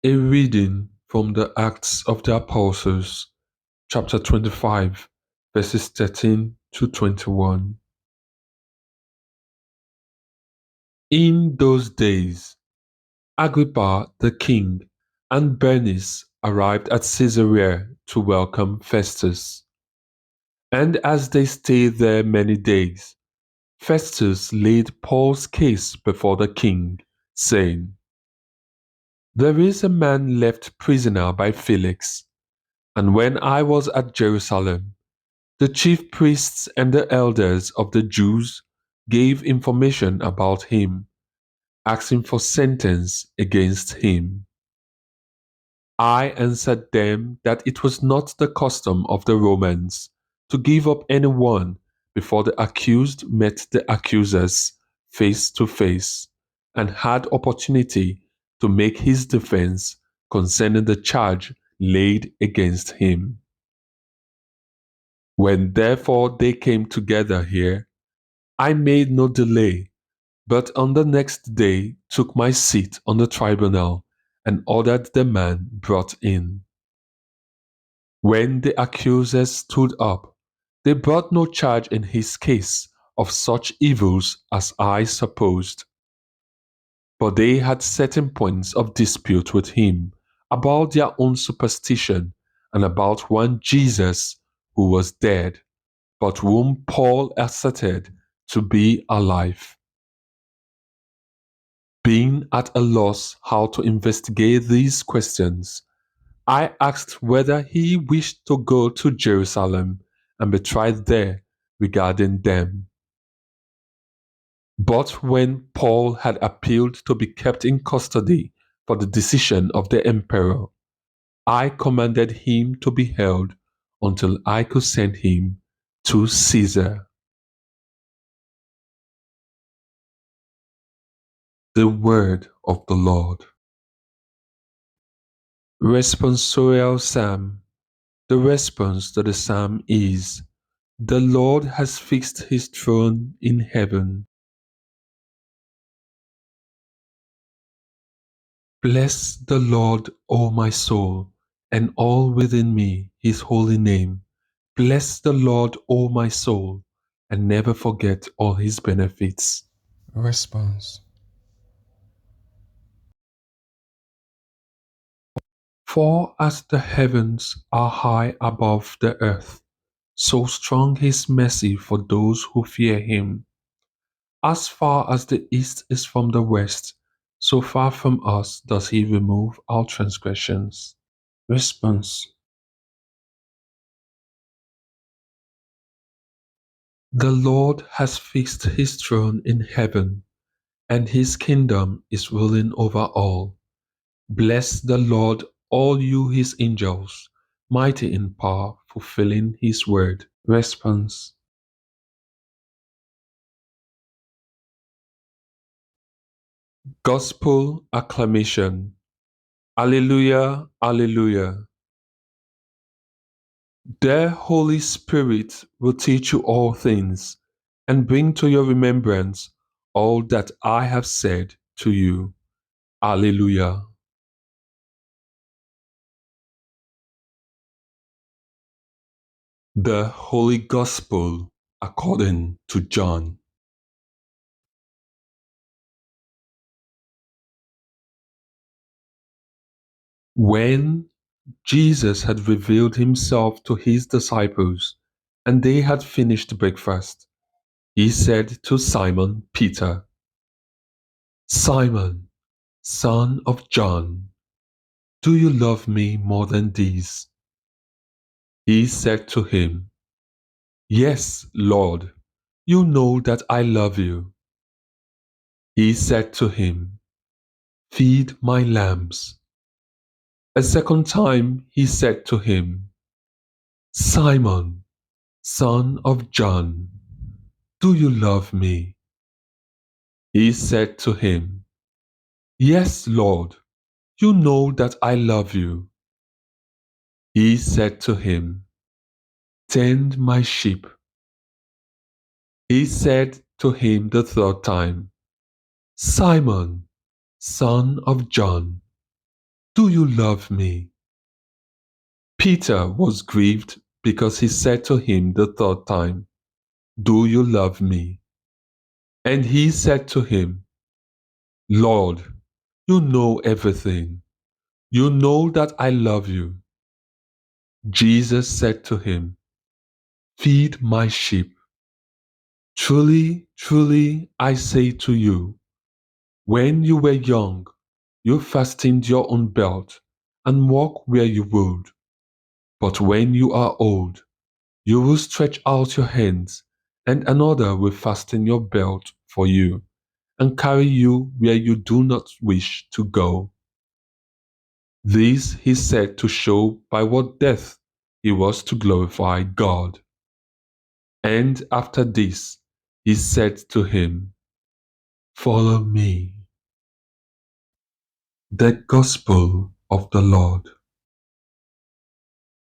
A reading from the Acts of the Apostles, chapter 25, verses 13 to 21. In those days, Agrippa the king and Bernice arrived at Caesarea to welcome Festus. And as they stayed there many days, Festus laid Paul's case before the king, saying, "There is a man left prisoner by Felix, and when I was at Jerusalem, the chief priests and the elders of the Jews gave information about him, asking for sentence against him. I answered them that it was not the custom of the Romans to give up anyone before the accused met the accusers face to face and had opportunity to make his defense concerning the charge laid against him. When therefore they came together here, I made no delay, but on the next day took my seat on the tribunal and ordered the man brought in. When the accusers stood up, they brought no charge in his case of such evils as I supposed. But they had certain points of dispute with him about their own superstition and about one Jesus who was dead, but whom Paul asserted to be alive. Being at a loss how to investigate these questions, I asked whether he wished to go to Jerusalem and be tried there regarding them. But when Paul had appealed to be kept in custody for the decision of the emperor, I commanded him to be held until I could send him to Caesar. The word of the Lord. Responsorial Psalm. The response to the psalm is, "The Lord has fixed his throne in heaven." Bless the Lord, O my soul, and all within me, his holy name. Bless the Lord, O my soul, and never forget all his benefits. Response. For as the heavens are high above the earth, so strong his mercy for those who fear him. As far as the east is from the west, so far from us does he remove our transgressions. Response. The Lord has fixed his throne in heaven, and his kingdom is ruling over all. Bless the Lord, all you his angels, mighty in power, fulfilling his word. Response. Gospel acclamation. Alleluia, alleluia. The Holy Spirit will teach you all things and bring to your remembrance all that I have said to you. Alleluia. The Holy Gospel according to John. When Jesus had revealed himself to his disciples and they had finished breakfast, he said to Simon Peter, "Simon, son of John, do you love me more than these?" He said to him, "Yes, Lord, you know that I love you." He said to him, "Feed my lambs." A second time he said to him, "Simon, son of John, do you love me?" He said to him, "Yes, Lord, you know that I love you." He said to him, "Tend my sheep." He said to him the third time, "Simon, son of John, Do you love me? Peter was grieved because he said to him the third time, Do you love me? And he said to him, Lord, you know everything. You know that I love you. Jesus said to him, Feed my sheep. Truly, truly, I say to you, when you were young, you fastened your own belt and walked where you would. But when you are old, you will stretch out your hands, and another will fasten your belt for you and carry you where you do not wish to go. This he said to show by what death he was to glorify God. And after this, he said to him, Follow me. The Gospel of the Lord.